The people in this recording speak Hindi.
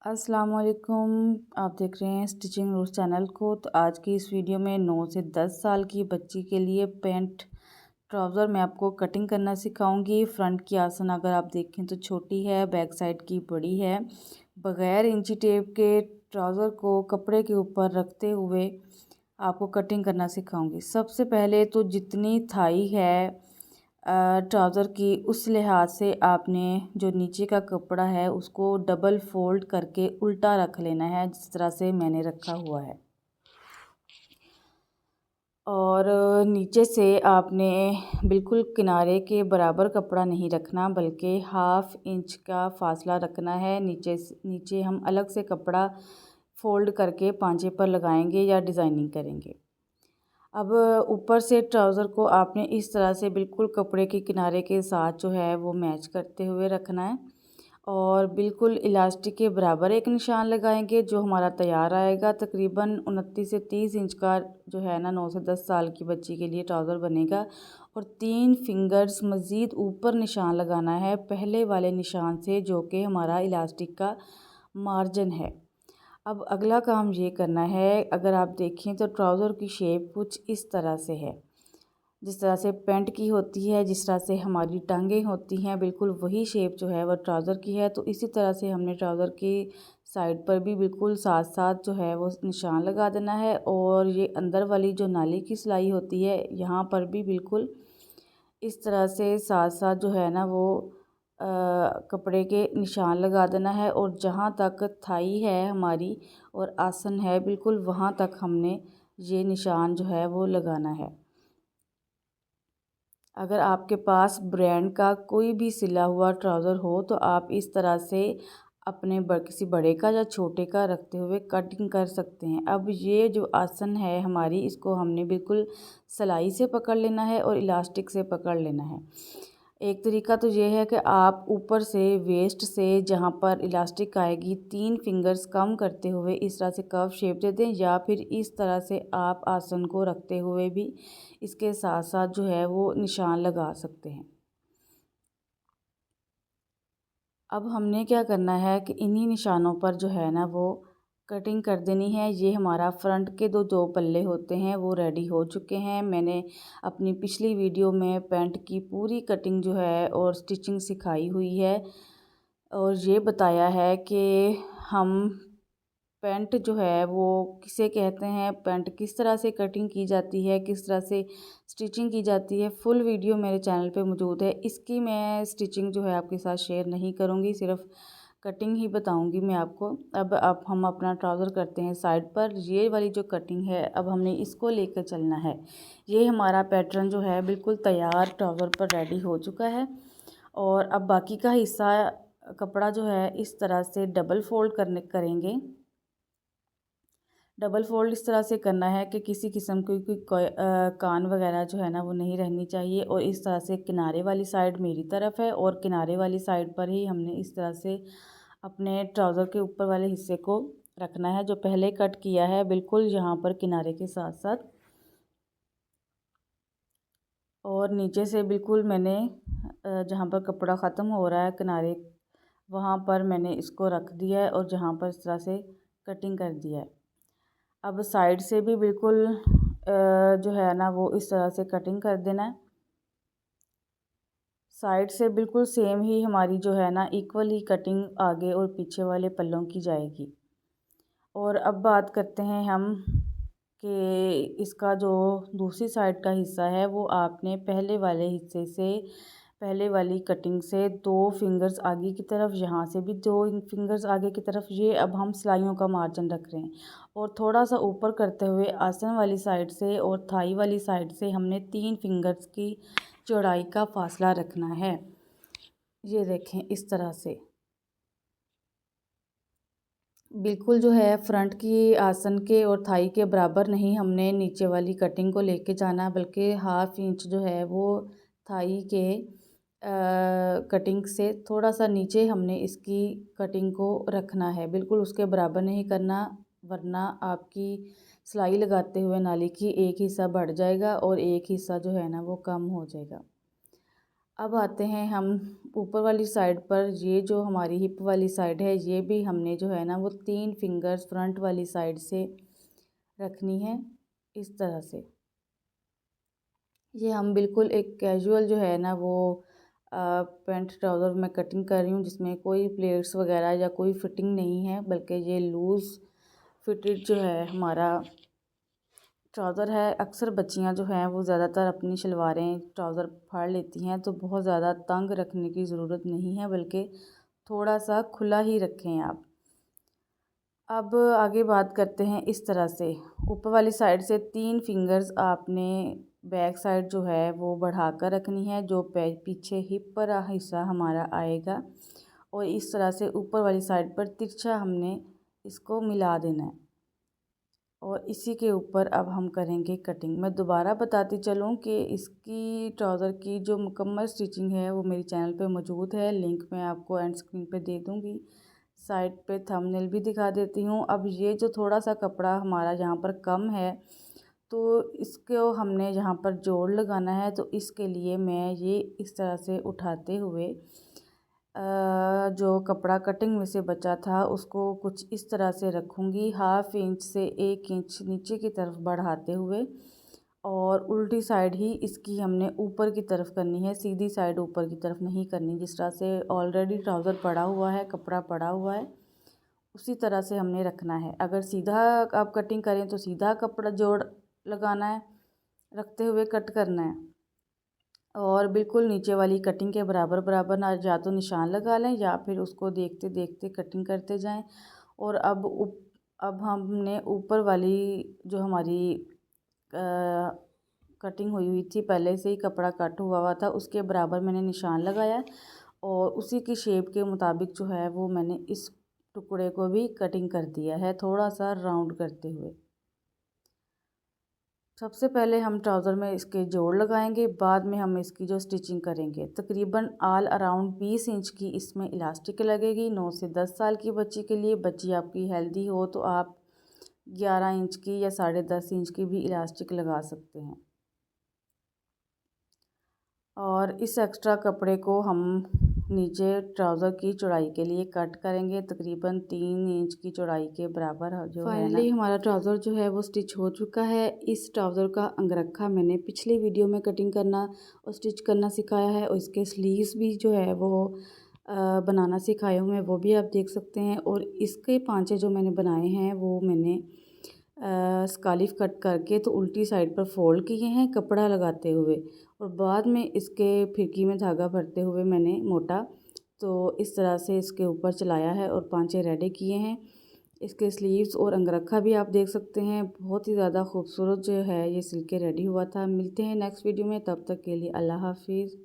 अस्सलाम वालेकुम। आप देख रहे हैं स्टिचिंग रूल्स चैनल को। तो आज की इस वीडियो में 9 से 10 साल की बच्ची के लिए पैंट ट्राउज़र मैं आपको कटिंग करना सिखाऊंगी। फ्रंट की आसन अगर आप देखें तो छोटी है, बैक साइड की बड़ी है। बग़ैर इंची टेप के ट्राउज़र को कपड़े के ऊपर रखते हुए आपको कटिंग करना सिखाऊंगी। सबसे पहले तो जितनी थाई है ट्राउज़र की, उस लिहाज से आपने जो नीचे का कपड़ा है उसको डबल फोल्ड करके उल्टा रख लेना है, जिस तरह से मैंने रखा हुआ है। और नीचे से आपने बिल्कुल किनारे के बराबर कपड़ा नहीं रखना, बल्कि हाफ़ इंच का फासला रखना है। नीचे हम अलग से कपड़ा फोल्ड करके पांचे पर लगाएंगे या डिज़ाइनिंग करेंगे। अब ऊपर से ट्राउज़र को आपने इस तरह से बिल्कुल कपड़े के किनारे के साथ जो है वो मैच करते हुए रखना है और बिल्कुल इलास्टिक के बराबर एक निशान लगाएंगे जो हमारा तैयार आएगा। तकरीबन 29 से 30 इंच का जो है ना 9 से 10 साल की बच्ची के लिए ट्राउज़र बनेगा। और 3 फिंगर्स मज़ीद ऊपर निशान लगाना है पहले वाले निशान से, जो कि हमारा इलास्टिक का मार्जिन है। अब अगला काम ये करना है, अगर आप देखें तो ट्राउज़र की शेप कुछ इस तरह से है, जिस तरह से पैंट की होती है, जिस तरह से हमारी टांगें होती हैं, बिल्कुल वही शेप जो है वह ट्राउज़र की है। तो इसी तरह से हमने ट्राउज़र की साइड पर भी बिल्कुल साथ साथ जो है वो निशान लगा देना है। और ये अंदर वाली जो नाली की सिलाई होती है, यहाँ पर भी बिल्कुल इस तरह से साथ साथ जो है ना वो कपड़े के निशान लगा देना है। और जहाँ तक थाई है हमारी और आसन है, बिल्कुल वहाँ तक हमने ये निशान जो है वो लगाना है। अगर आपके पास ब्रांड का कोई भी सिला हुआ ट्राउज़र हो तो आप इस तरह से अपने किसी बड़े का या छोटे का रखते हुए कटिंग कर सकते हैं। अब ये जो आसन है हमारी, इसको हमने बिल्कुल सिलाई से पकड़ लेना है और इलास्टिक से पकड़ लेना है। एक तरीका तो ये है कि आप ऊपर से वेस्ट से जहाँ पर इलास्टिक आएगी 3 फिंगर्स कम करते हुए इस तरह से कर्व शेप दे दें, या फिर इस तरह से आप आसन को रखते हुए भी इसके साथ साथ जो है वो निशान लगा सकते हैं। अब हमने क्या करना है कि इन्हीं निशानों पर जो है ना वो कटिंग कर देनी है। ये हमारा फ्रंट के दो पल्ले होते हैं वो रेडी हो चुके हैं। मैंने अपनी पिछली वीडियो में पैंट की पूरी कटिंग जो है और स्टिचिंग सिखाई हुई है और ये बताया है कि हम पैंट जो है वो किसे कहते हैं, पैंट किस तरह से कटिंग की जाती है, किस तरह से स्टिचिंग की जाती है। फुल वीडियो मेरे चैनल पे मौजूद है। इसकी मैं स्टिचिंग जो है आपके साथ शेयर नहीं करूँगी, सिर्फ कटिंग ही बताऊँगी मैं आपको। अब हम अपना ट्राउज़र करते हैं साइड पर। ये वाली जो कटिंग है अब हमने इसको लेकर चलना है। ये हमारा पैटर्न जो है बिल्कुल तैयार ट्राउज़र पर रेडी हो चुका है। और अब बाकी का हिस्सा कपड़ा जो है इस तरह से डबल फोल्ड करेंगे। डबल फोल्ड इस तरह से करना है कि किसी किस्म की कोई कान वगैरह जो है ना वो नहीं रहनी चाहिए। और इस तरह से किनारे वाली साइड मेरी तरफ है और किनारे वाली साइड पर ही हमने इस तरह से अपने ट्राउज़र के ऊपर वाले हिस्से को रखना है, जो पहले कट किया है बिल्कुल यहाँ पर किनारे के साथ साथ। और नीचे से बिल्कुल मैंने जहाँ पर कपड़ा ख़त्म हो रहा है किनारे, वहाँ पर मैंने इसको रख दिया है और जहाँ पर इस तरह से कटिंग कर दिया है। अब साइड से भी बिल्कुल जो है ना वो इस तरह से कटिंग कर देना है। साइड से बिल्कुल सेम ही हमारी जो है ना इक्वल ही कटिंग आगे और पीछे वाले पल्लों की जाएगी। और अब बात करते हैं हम कि इसका जो दूसरी साइड का हिस्सा है वो आपने पहले वाले हिस्से से, पहले वाली कटिंग से 2 फिंगर्स आगे की तरफ, यहाँ से भी 2 फिंगर्स आगे की तरफ, ये अब हम सिलाइयों का मार्जिन रख रहे हैं। और थोड़ा सा ऊपर करते हुए आसन वाली साइड से और थाई वाली साइड से हमने 3 फिंगर्स की चौड़ाई का फासला रखना है। ये देखें इस तरह से बिल्कुल जो है फ्रंट की आसन के और थाई के बराबर नहीं हमने नीचे वाली कटिंग को लेके जाना, बल्कि हाफ इंच जो है वो थाई के कटिंग से थोड़ा सा नीचे हमने इसकी कटिंग को रखना है। बिल्कुल उसके बराबर नहीं करना, वरना आपकी सिलाई लगाते हुए नाली की एक हिस्सा बढ़ जाएगा और एक हिस्सा जो है ना वो कम हो जाएगा। अब आते हैं हम ऊपर वाली साइड पर। ये जो हमारी हिप वाली साइड है, ये भी हमने जो है ना वो 3 फिंगर्स फ्रंट वाली साइड से रखनी है इस तरह से। ये हम बिल्कुल एक कैजुअल जो है ना वो पैंट ट्राउज़र में कटिंग कर रही हूँ, जिसमें कोई प्लेट्स वगैरह या कोई फिटिंग नहीं है, बल्कि ये लूज़ फिटेड जो है हमारा ट्राउज़र है। अक्सर बच्चियां जो हैं वो ज़्यादातर अपनी शलवारें ट्राउज़र फाड़ लेती हैं, तो बहुत ज़्यादा तंग रखने की ज़रूरत नहीं है, बल्कि थोड़ा सा खुला ही रखें आप। अब आगे बात करते हैं इस तरह से। ऊपर वाली साइड से 3 फिंगर्स आपने बैक साइड जो है वो बढ़ा कर रखनी है, जो पीछे हिप पर हिस्सा हमारा आएगा, और इस तरह से ऊपर वाली साइड पर तिरछा हमने इसको मिला देना है। और इसी के ऊपर अब हम करेंगे कटिंग। मैं दोबारा बताती चलूँ कि इसकी ट्राउज़र की जो मुकम्मल स्टिचिंग है वो मेरे चैनल पे मौजूद है, लिंक मैं आपको एंड स्क्रीन पे दे दूँगी, साइड पे थंबनेल भी दिखा देती हूँ। अब ये जो थोड़ा सा कपड़ा हमारा यहाँ पर कम है, तो इसको हमने यहाँ पर जोड़ लगाना है, तो इसके लिए मैं ये इस तरह से उठाते हुए जो कपड़ा कटिंग में से बचा था उसको कुछ इस तरह से रखूँगी, 1/2 इंच से 1 इंच नीचे की तरफ बढ़ाते हुए, और उल्टी साइड ही इसकी हमने ऊपर की तरफ करनी है, सीधी साइड ऊपर की तरफ नहीं करनी। जिस तरह से ऑलरेडी ट्राउज़र पड़ा हुआ है, कपड़ा पड़ा हुआ है, उसी तरह से हमने रखना है। अगर सीधा आप कटिंग करें तो सीधा कपड़ा जोड़ लगाना है, रखते हुए कट करना है, और बिल्कुल नीचे वाली कटिंग के बराबर बराबर ना या तो निशान लगा लें या फिर उसको देखते देखते कटिंग करते जाएं। और अब हमने ऊपर वाली जो हमारी कटिंग हुई हुई थी, पहले से ही कपड़ा कट हुआ हुआ था, उसके बराबर मैंने निशान लगाया, और उसी की शेप के मुताबिक जो है वो मैंने इस टुकड़े को भी कटिंग कर दिया है, थोड़ा सा राउंड करते हुए। सबसे पहले हम ट्राउज़र में इसके जोड़ लगाएंगे, बाद में हम इसकी जो स्टिचिंग करेंगे। तकरीबन ऑल अराउंड 20 इंच की इसमें इलास्टिक लगेगी। 9 से 10 साल की बच्ची के लिए, बच्ची आपकी हेल्दी हो तो आप 11 इंच की या 10.5 इंच की भी इलास्टिक लगा सकते हैं। और इस एक्स्ट्रा कपड़े को हम नीचे ट्राउज़र की चौड़ाई के लिए कट करेंगे, तकरीबन 3 इंच की चौड़ाई के बराबर जो है ना। फाइनली हमारा ट्राउज़र जो है वो स्टिच हो चुका है। इस ट्राउज़र का अंगरखा मैंने पिछली वीडियो में कटिंग करना और स्टिच करना सिखाया है, और इसके स्लीव्स भी जो है वो बनाना सिखाए हुए हैं, वो भी आप देख सकते हैं। और इसके पांचे जो मैंने बनाए हैं वो मैंने स्कालिफ कट करके तो उल्टी साइड पर फोल्ड किए हैं कपड़ा लगाते हुए, और बाद में इसके फिरकी में धागा भरते हुए मैंने मोटा तो इस तरह से इसके ऊपर चलाया है और पांचे रेडी किए हैं। इसके स्लीव्स और अंगरखा भी आप देख सकते हैं, बहुत ही ज़्यादा खूबसूरत जो है ये सिल के रेडी हुआ था। मिलते हैं नेक्स्ट वीडियो में, तब तक के लिए अल्लाह हाफिज़।